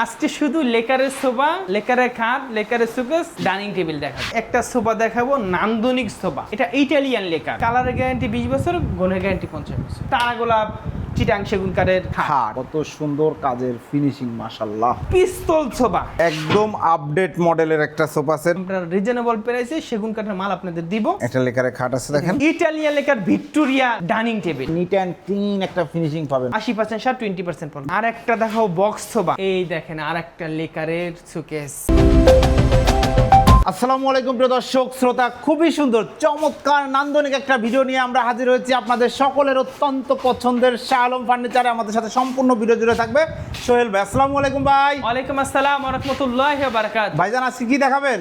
আজকে শুধু লেকারের সোফা, লেকারের খাট, লেকারের সুকেস, ডাইনিং টেবিল দেখাবো। একটা সোফা দেখাবো, নান্দনিক সোফা। এটা ইটালিয়ান লেকার, কালারের গ্যারান্টি 20 বছর, গুণের গ্যারান্টি 50 বছর। তারা গোলাপ, চিটাং সেগুন কাঠের খাট। কত সুন্দর কাজের ফিনিশিং, মাশাআল্লাহ। পিস্তল সোফা, একদম আপডেট মডেলের একটা সোফা সেট। আমরা রিজনেবল প্রাইসে সেগুন কাঠের মাল আপনাদের দিব। এটা লেকারের খাট আছে দেখেন। Italian lacquer Victoria dining table, neat and clean একটা ফিনিশিং পাবেন। 80% ছাড়, 20% পাবেন। আর একটা দেখাও বক্স সোফা, এই দেখেন আর একটা লেকারের সুকেস। আসসালামু আলাইকুম প্রিয় দর্শক শ্রোতা, খুবই সুন্দর চমৎকার নান্দনিক একটা ভিডিও নিয়ে আমরা হাজির হয়েছি আপনাদের সকলের অত্যন্ত পছন্দের শাহ আলম ফার্নিচারে। আমাদের সাথে সম্পূর্ণ ভিডিও জুড়ে থাকবে সোহেল ভাই। আসসালামু আলাইকুম ভাই। ওয়ালাইকুম আসসালাম ওয়া রাহমাতুল্লাহি ওয়া বারাকাতুহু। ভাইজান আজকে কি দেখাবেন?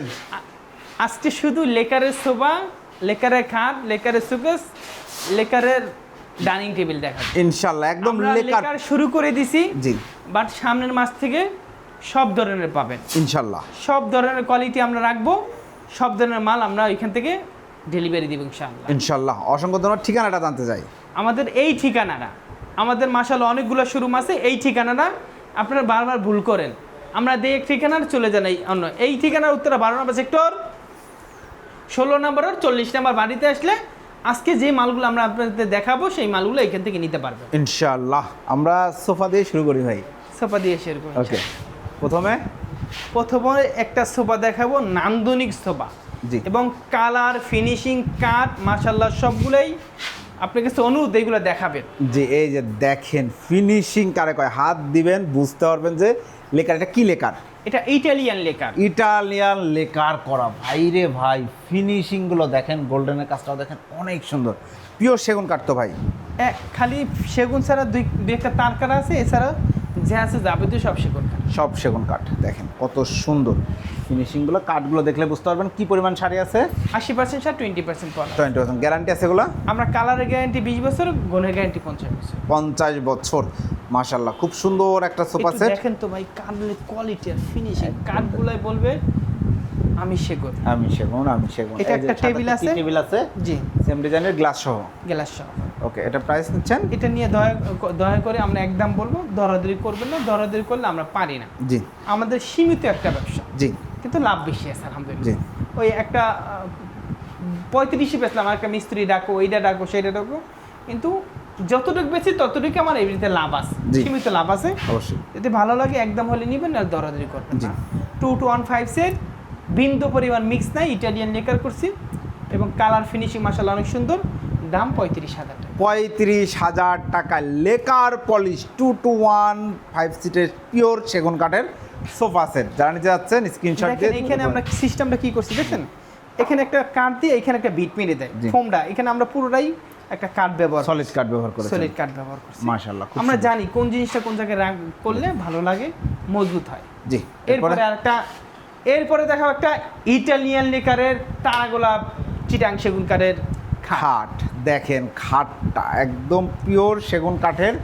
আজকে শুধু লেকারের সোফা, লেকারের খাট, লেকারের সুকেস, লেকারের ডাইনিং টেবিল দেখাবো ইনশাআল্লাহ একদম আমরা। লেকার লেকার শুরু করে দিছি, জি বাট সামনের মাস থেকে সব ধরনের পাবেন। ইনশাআল্লাহ সব ধরনের কোয়ালিটি আমরা রাখবো, সব ধরনের মাল আমরা ওইখান থেকে ডেলিভারি দিব ইনশাআল্লাহ। ইনশাআল্লাহ। অসংখ্য ধন্যবাদ। ঠিকানাটা জানতে চাই। আমাদের এই ঠিকানাটা, আমাদের মাশাআল্লাহ অনেকগুলো শোরুম আছে। এই ঠিকানাটা আপনারা বারবার ভুল করেন, আমরা দিয়ে এক ঠিকানার চলে যান এই অন্য। এই ঠিকানার উত্তরা 12 নম্বর সেক্টর, 16 নম্বর আর 40 নম্বর বাড়িতে আসলে আজকে যে মালগুলো আমরা আপনাদের দেখাবো সেই মালগুলো এখান থেকে নিতে পারবেন ইনশাআল্লাহ। আমরা সোফা দিয়ে শুরু করি ভাই। সোফা দিয়ে শেয়ার করুন। ওকে, প্রথমে একটা সোফা দেখাবো, নান্দনিক সোফা, জি এবং কালার ফিনিশিং কাট মাশাআল্লাহ সবগুলোই আপনার কাছে অনুরোধ এইগুলো দেখাবেন। যে এই যে দেখেন ফিনিশিং কারে কয়, হাত দিবেন বুঝতে পারবেন যে লেকার। এটা কি লেকার? এটা ইটালিয়ান লেকার। ইটালিয়ান লেকার করা ভাই রে ভাই। ফিনিশিং গুলো দেখেন, গোল্ডেনের কাজটাও দেখেন, অনেক সুন্দর। পিওর সেগুন কাঠ তো ভাই? খালি সেগুন ছাড়া দুই একটা তার কাটা আছে, এছাড়া যে আছে যাবতীয় সব সেগুন কাঠ। সব সেগুন কাঠ। দেখেন কত সুন্দর ফিনিশিংগুলো। কাঠগুলো দেখলে বুঝতে পারবেন কি পরিমাণ শাড়ি আছে। 80% ছাড়, 20% পাওয়া। 20% গ্যারান্টি আছে এগুলো। আমরা কালারের গ্যারান্টি 20 বছর, গুণের গ্যারান্টি 50 বছর। 50 বছর। মাশাআল্লাহ, খুব সুন্দর একটা সোফা একটু সেট। দেখেন তো ভাই কাঠগুলোর কোয়ালিটি আর ফিনিশিং। কাঠগুলাই বলবে আমি সেগুন। আমি সেগুন। এটা একটা টেবিল আছে, টেবিল আছে জি, সেম ডিজাইনের, গ্লাস সহ। গ্লাস সহ। ওকে, এটা প্রাইস নিচ্ছেন? এটা নিয়ে দয়া করে আমরা একদম বলবো, দরাদরি করবেন না। দরাদরি করলে আমরা পারি না। জি আমাদের সীমিত একটা ব্যবসা, জি কিন্তু লাভ বেশি আছে আলহামদুলিল্লাহ। জি। ওই একটা 35 বেচলাম, আর একটা মিস্ত্রি ডাকো, এইটা ডাকো, সেইটা ডাকো, কিন্তু যতটুকু বেশি ততটুকু আমার এমনিতে লাভ আছে, জি। সীমিত লাভ আছে। অবশ্যই। যদি ভালো লাগে একদম হলে নিবেন, আর দরাদরি করবেন জি। না। 2-1-5 সেট, বিন্দু পরিমাণ মিক্স নাই, ইটালিয়ান লেকার করছি, এবং কালার ফিনিশিং মাশাআল্লাহ অনেক সুন্দর। দাম 35,000 টাকা। 35,000 টাকা লেকার পলিশ 2-1-5 সিটের পিওর সেগুন কাঠের সোফা সেট। যারা নিতে যাচ্ছেন স্ক্রিনশট দিয়ে। দেখেন এখানে আমরা সিস্টেমটা কি করছি দেখেন, এখানে একটা কাঠ দিয়ে এখানে একটা বিট মেরে দেয় জি। ফোমটা। এখানে আমরা পুরোটাই একটা কাঠ ব্যবহার, সলিড কাঠ ব্যবহার করেছেন। সলিড কাঠ ব্যবহার করছি। মাশাআল্লাহ, খুব আমরা সুন্দর। জানি কোন জিনিসটা কোন জায়গায় করলে ভালো লাগে, মজবুত হয়। জি। এরপরে দেখাও একটা ইটালিয়ান লেকারের তারা গোলাপ, চিটাং সেগুন কাঠের খাট। খাট দেখেন, খাটটা একদম পিওর সেগুন কাঠের,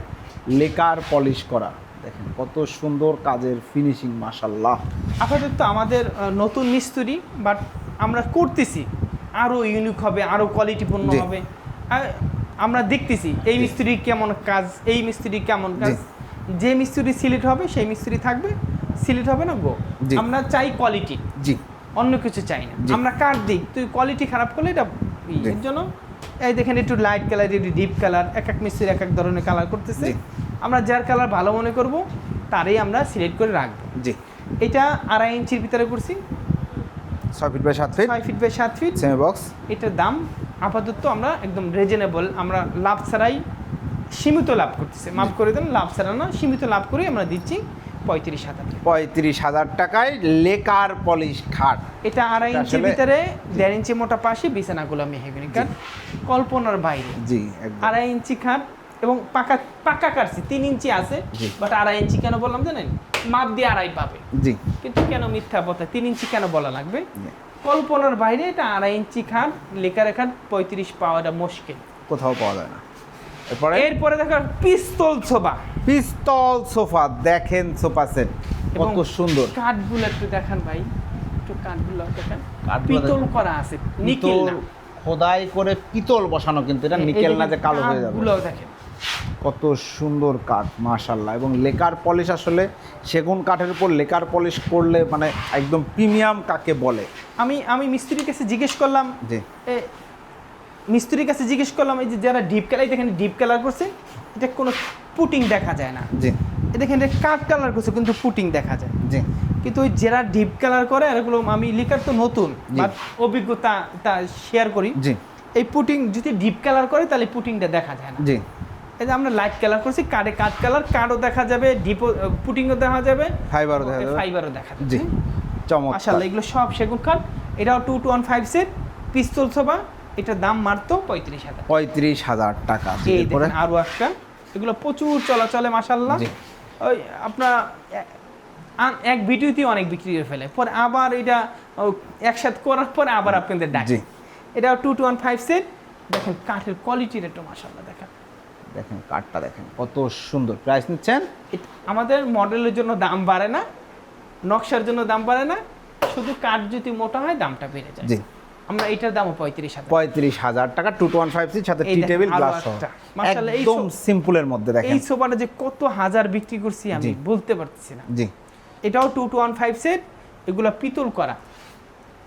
লেকার পলিশ করা। দেখেন কত সুন্দর কাজের ফিনিশিং, মাশাআল্লাহ। আপাতত আমাদের নতুন মিস্ত্রি, বাট আমরা করতেছি আরও ইউনিক হবে, আরও কোয়ালিটিপূর্ণ জি। হবে। আর আমরা দেখতেছি এই মিস্ত্রি কেমন কাজ, এই মিস্ত্রি কেমন কাজ। যে মিস্ত্রি সিলেক্ট হবে সেই মিস্ত্রি থাকবে, সিলেক্ট হবে না গো। জি। আমরা চাই কোয়ালিটি, জি অন্য কিছু চাই না। জি। আমরা কার দিক, তুই কোয়ালিটি খারাপ করলে এটা জি। এর জন্য এই দেখেন একটু লাইট কালার, একটু ডিপ কালার, এক এক মিস্ত্রি এক এক ধরনের কালার করতেছে। জি। আমরা যার কালার ভালো মনে করব তারই আমরা সিলেক্ট করে রাখবো। জি। এটা 2.5 ইঞ্চির ভিতরে করছি, 6 feet by 7 feet, 6 feet by 7 feet. Semi box. এটার দাম আপাতত আমরা একদম রিজনেবল, আমরা লাভ ছাড়াই সীমিত লাভ করতেছি। মাফ করে দেন, লাভ ছাড়া না, সীমিত লাভ করে আমরা দিচ্ছি 35,000 টাকা। 35,000 টাকায় লেকার পলিশ খাট। এটা 2.5 ইঞ্চির আসলে- ভিতরে 1.5 ইঞ্চি মোটা পাশে, বিছানাগুলো মেহগনি কাঠ, কল্পনার বাইরে। জি একদম। 2.5 ইঞ্চি খাট, এবং পাকা কাটছি 3 ইঞ্চি আছে, জি। বাট 2.5 ইঞ্চি কেন বললাম জানেন? মাপ দিয়ে 2.5 পাবে, জি কিন্তু কেন মিথ্যা কথা 3 ইঞ্চি কেন বলা লাগবে? জি। কল্পনার বাইরে। এটা 2.5 ইঞ্চি খাট, লেকারের খাট 35 পাওয়াটা মুশকিল। কোথাও পাওয়া যায় না। এরপরে দেখো পিস্তল সোফা, পিস্তল সোফা। দেখেন সোফা সেট কত সুন্দর। কাঠগুলো একটু দেখেন ভাই, একটু কাঠগুলো দেখেন, কাঠগুলো পিতল দেখেন। করা আছে, নিকেল না। খোদাই করে পিতল বসানো, কিন্তু এটা নিকেল না যে কালো হয়ে যাবে। কাঠগুলো দেখেন কত সুন্দর কাঠ মাশাআল্লাহ, এবং লেকার পলিশ আসলে সেগুন কাঠের উপর লেকার পলিশ করলে মানে একদম প্রিমিয়াম কাকে বলে। আমি মিস্ত্রির কাছে জিজ্ঞেস করলাম, জি মিস্ত্রির কাছে জিজ্ঞেস করলাম এই যে যারা ডিপ কালার, দেখেন ডিপ কালার করছে, এটা কোনো পুটিং দেখা যায় না। জি দেখেন এটা কাঠ কালার করছে কিন্তু পুটিং দেখা যায়। জি কিন্তু ওই যারা ডিপ কালার করে এগুলো, আমি লিকার তো নতুন জি। বাট অভিজ্ঞতা তা শেয়ার করি। জি এই পুটিং যদি ডিপ কালার করে তাহলে পুটিংটা দেখা যায় না। জি এই যে আমরা লাইট কালার করছি, কাঠে কাঠ কালার, কাঠও দেখা যাবে, ডিপও পুটিংও দেখা যাবে, ফাইবারও দেখা যাবে। ফাইবারও দেখা যাবে। জি চমৎকার। মাশাআল্লাহ, এগুলো সব সেগুন কাঠ। এটাও 2215 সেট পিস্তল সোফা, এটার দাম মাত্র 35,000। 35,000 টাকা। এই এরপরে দেখেন আরও একটা, এগুলো প্রচুর চলাচলে মাশাআল্লাহ। জি। ওই আপনার এক ভিডিওতেই অনেক বিক্রি করে ফেলে, পরে আবার এটা একসাথে করার পরে আবার আপনাদের জি। ডাকে। এটাও 2215 সেট। দেখেন কাঠের কোয়ালিটির একটু মাশাআল্লাহ দেখেন। দেখেন কাঠটা দেখেন কত সুন্দর। প্রাইস নিচ্ছেন? আমাদের মডেলের জন্য দাম বাড়ে না, নকশার জন্য দাম বাড়ে না, শুধু কাঠ যদি মোটা হয় দামটা বেড়ে যায়। জি আমরা এটার দামও 35,000। 35,000 টাকা 2215 সাথে এই টি দেখেন টেবিল আরো গ্লাস সহ। একটা। মাশাআল্লাহ, এই একদম সিম্পলের মধ্যে দেখেন। এই সোফাটা যে কত হাজার বিক্রি করছি আমি জি। বলতে পারতেছি না। জি এটাও 2215 সেট, এগুলো পিতল করা,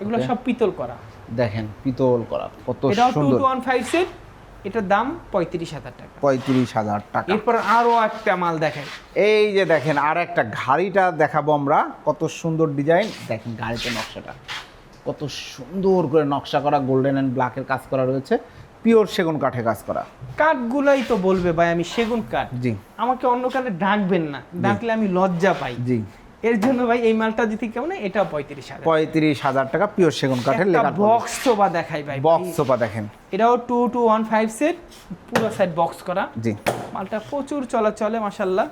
এগুলো Okay. সব পিতল করা। দেখেন পিতল করা কত এটাও সুন্দর। 2215 সেট, এটার দাম 35,000 টাকা। 35,000 টাকা। এরপর আরো একটা মাল দেখাই, এই যে দেখেন আর একটা ঘাড়িটা দেখাবো আমরা, কত সুন্দর ডিজাইন। দেখেন গাড়িতে নকশাটা কত সুন্দর করে নকশা করা, গোল্ডেন অ্যান্ড ব্ল্যাকের কাজ করা রয়েছে, পিওর সেগুন কাঠে কাজ করা। কাঠগুলাই তো বলবে ভাই আমি সেগুন কাঠ, জি আমাকে অন্য কাঠে ডাকবেন না, ডাকলে আমি লজ্জা পাই। জি এর জন্য ভাই এই মালটা যদি কেমন, এটা 35,000। 35,000 টাকা পিওর সেগুন কাঠের একটা লেকার বক্স সোফা দেখাই ভাই, বক্স সোফা দেখেন। এটাও 2215 সেট, পুরো সাইড বক্স করা। জি মালটা প্রচুর চলাচলে মাশাআল্লাহ।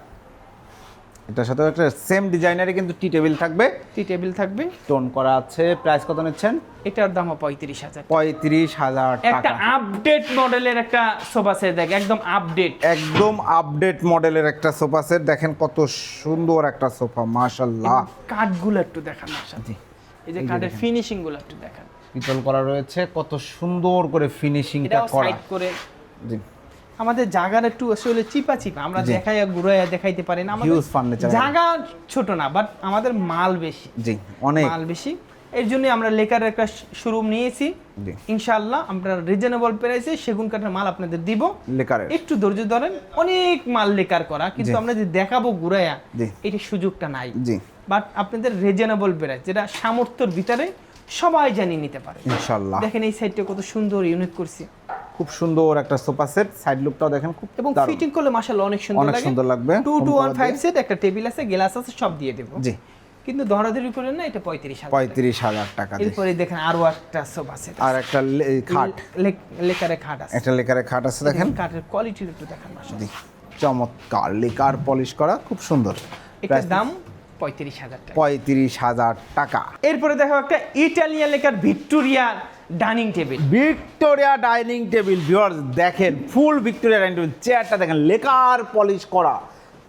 এটার সাথে একটা সেম ডিজাইনারে কিন্তু টি টেবিল থাকবে, টি টেবিল থাকবে, টোন করা আছে। প্রাইস কত নিচ্ছেন? এটার দামও 35,000। 35,000 একটা টাকা। আপডেট মডেলের একটা সোফা সেট দেখ, একদম আপডেট। একদম আপডেট মডেলের একটা সোফা সেট দেখেন, কত সুন্দর একটা সোফা মাশাআল্লাহ। কাঠগুলো একটু দেখান মাশাআল্লাহ, জি এই যে কাঠের ফিনিশিং গুলো একটু দেখান। পিতল করা রয়েছে, কত সুন্দর করে ফিনিশিংটা এটাও করা। সাইড করে, জি আমাদের জায়গার একটু আসলে চিপা চিপা, আমরা জি। দেখাইয়া ঘুরাইয়া দেখাইতে পারি না, আমাদের হিউজ ফার্নিচার। জায়গা ছোট না, বাট আমাদের মাল বেশি, জি অনেক। মাল বেশি। এর জন্য আমরা লেকারের একটা শোরুম নিয়েছি। জি ইনশাআল্লাহ আমরা রিজনেবল প্রাইসে সেগুন কাঠের মাল আপনাদের দিব। লেকারের একটু ধৈর্য ধরেন, অনেক মাল লেকার করা, কিন্তু জি। আমরা যে দেখাবো ঘুরাইয়া, জি এটি সুযোগটা নাই। জি বাট আপনাদের রিজনেবল প্রাইস, যেটা সামর্থ্যের ভিতরে সবাই জানিয়ে নিতে পারে। ইনশাআল্লাহ। দেখেন এই সাইডটা কত সুন্দর ইউনিক করছি, খুব সুন্দর একটা সোফা সেট, সাইড লুকটাও দেখেন খুব এবং দারুণ। ফিটিং করলে মাশাআল্লাহ অনেক সুন্দর অনেক লাগে। সুন্দর লাগবে। 2215 সেট, একটা টেবিল আছে, গ্লাস আছে, সব দিয়ে দেব। জি কিন্তু ধরাধরি করে না, এটা 35,000। 35,000 টাকা। জি। এরপরে দেখেন আরো একটা সোফা সেট, আর একটা খাট, লেকারে খাট আছে, একটা লেকারের খাট আছে দেখেন। কাঠের কোয়ালিটি একটু দেখেন জি মাশাআল্লাহ। চমৎকার লেকার পলিশ করা, খুব সুন্দর। এটার দাম 35,000 টাকা। 35,000 টাকা। এরপরে দেখো একটা Italian lacquer Victoria dining table. Victoria dining table viewers দেখেন, ফুল ভিক্টোরিয়া ডাইনিং টেবিল। চেয়ারটা দেখেন লেকার পলিশ করা,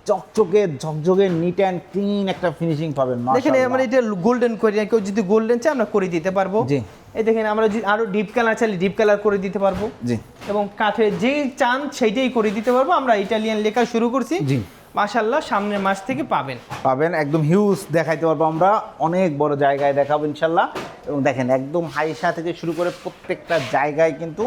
চকচকে ঝকঝকে নিট অ্যান্ড ক্লিন একটা ফিনিশিং পাবেন। দেখেন আমরা এটা গোল্ডেন করি, কেউ যদি গোল্ডেন চায় আমরা করে দিতে পারবো। জি। এই দেখেন আমরা যদি আরো ডিপ কালার চাইলে ডিপ কালার করে দিতে পারবো। জি এবং কাঠের যে চান সেইটাই করে দিতে পারবো। আমরা ইটালিয়ান লেখা শুরু করছি। জি মাশাআল্লাহ, সামনের মাস থেকে পাবেন। একদম হিউজ দেখাইতে পারবো আমরা, অনেক বড় জায়গায় দেখাবো ইনশাল্লাহ। এবং দেখেন একদম হাইসা থেকে শুরু করে প্রত্যেকটা জায়গায় কিন্তু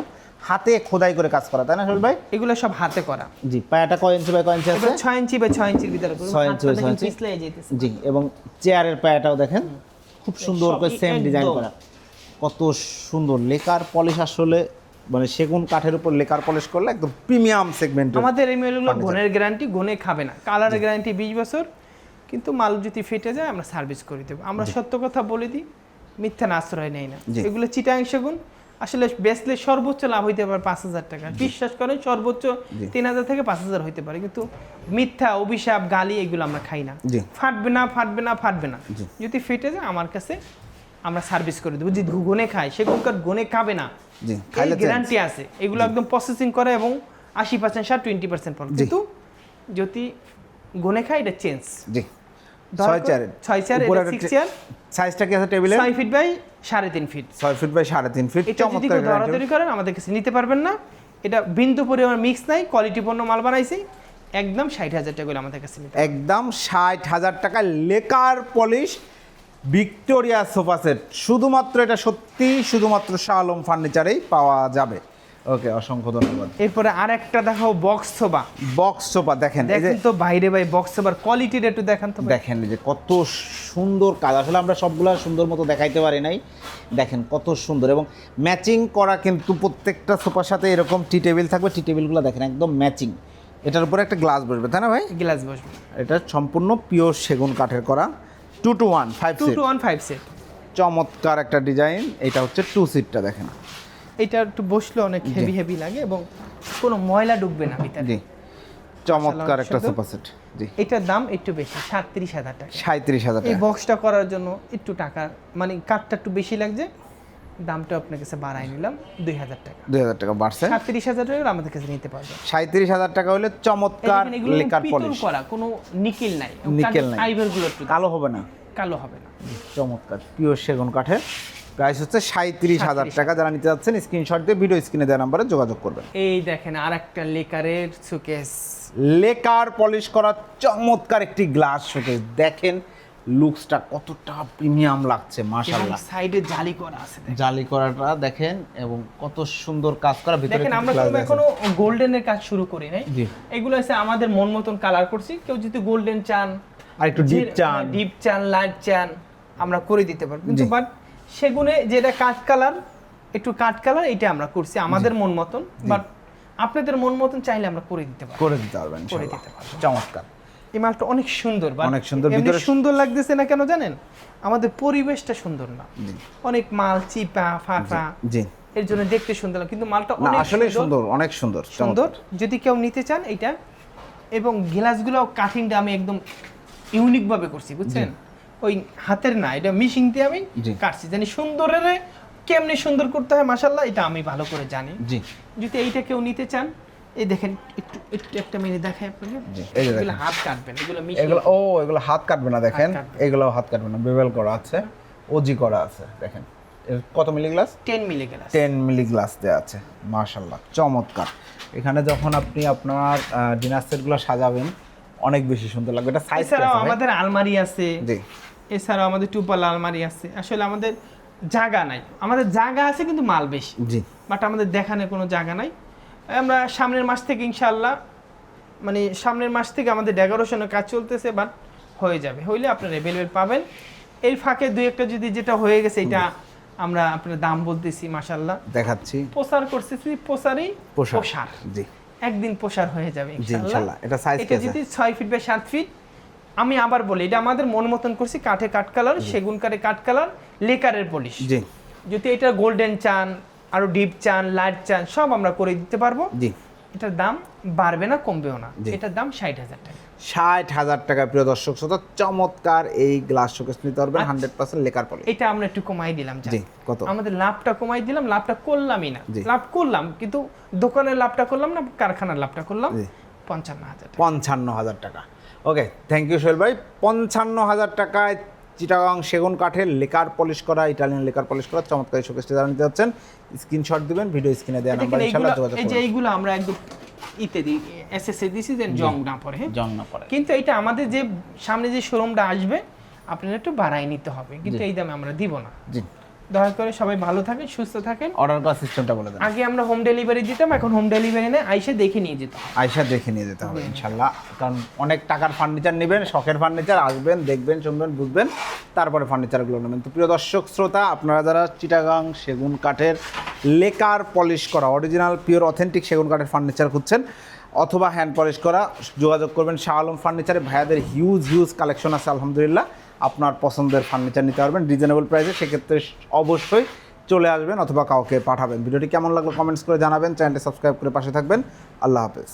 হাতে খোদাই করে কাজ করা, তাই না শরীফ ভাই? এগুলো সব হাতে করা। জি পায়াটা কয় ইঞ্চি বাই কয় ইঞ্চি আছে? এবার 6 ইঞ্চি বাই 6 ইঞ্চির ভিতরে করুন। 6 ইঞ্চি বাই 6 ইঞ্চি। পিছলাই যাইতেছে। জি, এবং চেয়ারের পায়াটাও দেখেন খুব সুন্দর করে সেম একদম। ডিজাইন করা, কত সুন্দর। লেকার পলিশ আসলে মানে সেগুন কাঠের উপর লেকার পলিশ করলে একদম প্রিমিয়াম সেগমেন্টের। আমাদের এই মেলগুলো ঘনের গ্যারান্টি, ঘনে খাবে না। কালারের গ্যারান্টি 20 বছর, কিন্তু মাল যদি ফেটে যায় আমরা সার্ভিস করে দেবো। আমরা সত্য কথা বলে দিই, মিথ্যা না আশ্রয় নেই না। জি। এগুলো চিটাং সেগুন, আসলে বেচলে সর্বোচ্চ লাভ হইতে পারে 5,000 টাকা। বিশ্বাস করেন, সর্বোচ্চ 3,000 থেকে 5,000 হইতে পারে। কিন্তু মিথ্যা অভিশাপ গালি এগুলো আমরা খাই না। জি। ফাটবে না, ফাটবে না, ফাটবে না। যদি ফেটে যায় আমার কাছে আমরা সার্ভিস করে দেবো। যদি গনে খায়, সেগুন কাঠ গনে খাবে না, জি, এই খাইলে গ্যারান্টি আছে। এগুলো একদম প্রসেসিং করে এবং 80% সার 20% পড়ে। কিন্তু যদি গনে খায় এটা চেঞ্জ। জি 6 চেয়ারের 6 চেয়ার, উপরে এটা 6 চেয়ার। সাইজটা কি আছে টেবিলের? 6 feet by 3.5 feet. 6 feet by 3.5 feet. এটা যদি কেউ ধরাধরি করেন আমাদের কাছে নিতে পারবেন না। এটা বিন্দু পরিমাণ মিক্স নাই, কোয়ালিটি পণ্য মাল বানাইছি, একদম 60,000 টাকা করে আমাদের কাছে নিতে হবে। একদম 60,000 টাকা lacquer polish Victoria sofa set, শুধুমাত্র এটা সত্যি শুধুমাত্র শাহ আলম ফার্নিচারেই পাওয়া যাবে। ওকে, অসংখ্য ধন্যবাদ। এরপরে আর একটা দেখাও বক্স সোফা। বক্স সোফা দেখেন, এই যে দেখেন তো বাইরে ভাই বক্স সোফার কোয়ালিটিটা একটু দেখান তো ভাই। দেখেন এই যে কত সুন্দর কাজ, আসলে আমরা সবগুলা সুন্দর মতো দেখাইতে পারি নাই, দেখেন কত সুন্দর এবং ম্যাচিং করা, কিন্তু প্রত্যেকটা সোফার সাথে এরকম টি টেবিল থাকবে, টি টেবিলগুলো দেখেন একদম ম্যাচিং। এটার উপরে একটা গ্লাস বসবে, তাই না ভাই? গ্লাস বসবে। এটা সম্পূর্ণ পিওর সেগুন কাঠের করা 2-to-1 5 2 সিট, to 1 5 সেট। চমৎকার একটা ডিজাইন। এটা হচ্ছে 2 সিটটা দেখেন। এটা একটু বসলে অনেক হেভি হেভি লাগে এবং কোনো ময়লা ঢুকবে না ভিতরে। জি, চমৎকার একটা সুন্দর। Sofa set. জি, এটার দাম একটু বেশি, 37,000 টাকা। 37,000 এই টাকা। বক্সটা করার জন্য একটু টাকা মানে কাঠটা একটু বেশি লাগছে, দামটা আপনার কাছে বাড়াই নিলাম 2,000 টাকা। 2,000 টাকা বাড়ছে। 37,000 টাকা আমাদের কাছে নিতে পারবেন। 37,000 টাকা হলে চমৎকার দেখেন এগুলো লেকার পিতল পলিশ, করা, কোনো নিকেল নাই। নিকেল নাই। ফাইবার গুলো একটু কালো হবে না, কালো হবে না। চমৎকার পিওর সেগুন কাঠের। প্রাইস হচ্ছে 37,000 টাকা। যারা নিতে যাচ্ছেন স্ক্রিনশট দিয়ে ভিডিও স্ক্রিনে দেওয়া নাম্বারে যোগাযোগ করবেন। এই দেখেন আরেকটা লেকারের শোকেস। লেকার পলিশ করা চমৎকার একটি গ্লাস শোকেস, দেখেন লুকসটা কতটা প্রিমিয়াম লাগছে মাশাআল্লাহ। সাইডে জালি করা আছে দেখেন। জালি করাটা দেখেন এবং কত সুন্দর কাজ করা, ভিতরে দেখেন কিন্তু আমরা glass কোনো আছে। এখনো গোল্ডেনের কাজ শুরু করি নাই। জি। এগুলো আছে আমাদের মন মতন কালার করছি। কেউ যদি গোল্ডেন চান আর একটু ডিপ চান, ডিপ চান, লাইট চান, আমরা করে দিতে পারবো। কিন্তু জি। বাট সেগুনে যেটা কাঠ কালার, একটু কাঠ কালার, এটা আমরা করছি আমাদের মন মতন। বাট আপনাদের মন মতন চাইলে আমরা করে দিতে পারবো। করে দিতে পারবেন করে ইনশাআল্লাহ। দিতে পারবো। চমৎকার। এই মালটা অনেক সুন্দর, but অনেক সুন্দর, এমনি ভিতরে সুন্দর লাগতেছে না কেন জানেন? আমাদের পরিবেশটা সুন্দর না, অনেক মাল চিপা ফাটা, জি, এর জন্য দেখতে সুন্দর লাগে, কিন্তু মালটা না অনেক আসলে সুন্দর, অনেক সুন্দর সুন্দর। চমৎকার। যদি কেউ নিতে চান এটা, এবং গ্লাসগুলো কাটিংটা আমি একদম ইউনিক ভাবে করছি, বুঝছেন? ওই হাতের না, এটা মিশিং দিয়ে আমি জি। কাটছি, জানি সুন্দরের কেমনে সুন্দর করতে হয় মাশাআল্লাহ এটা আমি ভালো করে জানি। জি, যদি এইটা কেউ নিতে চান, এই দেখেন একটু একটু একটা মিনিট দেখাই আপনাকে। জি, এই যে এগুলো দেখেন। হাত কাটবেন, এগুলো মিশিং। এগুলো এগুলো হাত কাটবে না, দেখেন হাত কাটবে। এগুলো হাত কাটবে না, বেবেল করা আছে, ওজি করা আছে। দেখেন এর কত milli glass? 10 milli glass. 10 milli glass দেওয়া আছে, মাশাআল্লাহ চমৎকার। এখানে যখন আপনি আপনার ডিনার সেটগুলো সাজাবেন অনেক বেশি সুন্দর লাগবে। এটা সাইজ এছাড়াও আমাদের আলমারি আছে। জি, এছাড়াও আমাদের টুপাল আলমারি আছে। আসলে আমাদের জায়গা নাই, আমাদের জায়গা আছে কিন্তু মাল বেশি, জি, বাট আমাদের দেখানোর কোনো জায়গা নাই। আমরা সামনের মাস থেকে ইনশাআল্লাহ, মানে সামনের মাস থেকে আমাদের ডেকোরেশনের কাজ চলতেছে, বাট হয়ে যাবে, হইলে আপনারা অ্যাভেলেবেল পাবেন। এর ফাঁকে দুই একটা যদি যেটা হয়ে গেছে এটা আমরা আপনার দাম বলতেছি মাশাআল্লাহ, দেখাচ্ছি। প্রসার করতেছি, প্রসারই প্রসার জি, একদিন প্রসার হয়ে যাবে জি ইনশাআল্লাহ। এটা সাইজ এটা যদি 6 ফিট বাই 7 ফিট, আমি আবার বলি এটা আমাদের মন মতন করছি, কাঠে কাঠ কালার, সেগুন কাঠে কাঠ কালার, লেকারের পলিশ। জি, যদি এটা গোল্ডেন চান, আরো ডিপ চান, লাইট চান, সব আমরা করে দিতে পারবো। জি, এটার দাম বাড়বে না, কমবেও না। জি। এটার দাম 60,000 টাকা। 60,000 টাকা। প্রিয় দর্শক শ্রোতা, চমৎকার এই গ্লাস শোকেস নিতে পারবেন, আচ্ছা। 100% লেকার পলিশ। এটা আমরা একটু কমাই দিলাম, জি, কত? আমাদের লাভটা কমাই দিলাম, লাভটা করলামই না, জি। লাভ করলাম কিন্তু দোকানের লাভটা করলাম না, কারখানার লাভটা করলাম। জি। 55,000 টাকা। 55,000 টাকা। ওকে, থ্যাংক ইউ সোহেল ভাই। 55,000 টাকায় চিটাগাং সেগুন কাঠের লেকার পলিশ করা, ইটালিয়ান লেকার পলিশ করা চমৎকার শোকেসটি যারা নিতে যাচ্ছেন স্ক্রিনশট দিবেন, ভিডিও স্ক্রিনে দেওয়া নাম্বার দেখেন ইনশাআল্লাহ এইগুলো, যোগাযোগ এই যে করবেন। এইগুলো আমরা একদম ইতে দিই, এসএসএ দিছি, যেন জং না পড়ে। হ্যাঁ, জং না পড়ে। কিন্তু এটা আমাদের যে সামনে যে শোরুমটা আসবে আপনারা একটু বাড়াই নিতে হবে, কিন্তু এই দামে আমরা দিব না। জি, দয়া করে সবাই ভালো থাকেন, সুস্থ থাকেন। অর্ডার করার সিস্টেমটা বলে দেন। আগে আমরা হোম ডেলিভারি দিতাম, এখন হোম ডেলিভারি নেই, আইসে দেখে নিয়ে যেতে হবে। আয়শা দেখে নিয়ে যেতে হবে ইনশাআল্লাহ, কারণ অনেক টাকার ফার্নিচার নেবেন, শখের ফার্নিচার, আসবেন দেখবেন শুনবেন বুঝবেন, তারপরে ফার্নিচারগুলো নেবেন। তো প্রিয় দর্শক শ্রোতা, আপনারা যারা চিটাগাং সেগুন কাঠের লেকার পলিশ করা অরিজিনাল পিওর অথেন্টিক সেগুন কাঠের ফার্নিচার খুঁজছেন অথবা হ্যান্ড পলিশ করা, যোগাযোগ করবেন শাহ আলম ফার্নিচারে। ভাইয়াদের হিউজ কালেকশন আছে আলহামদুলিল্লাহ, আপনার পছন্দের ফার্নিচার নিতে পারবেন রিজনেবল প্রাইসে। সেক্ষেত্রে অবশ্যই চলে আসবেন অথবা কাউকে পাঠাবেন। ভিডিওটি কেমন লাগলো কমেন্টস করে জানাবেন, চ্যানেলটি সাবস্ক্রাইব করে পাশে থাকবেন। আল্লাহ হাফেজ।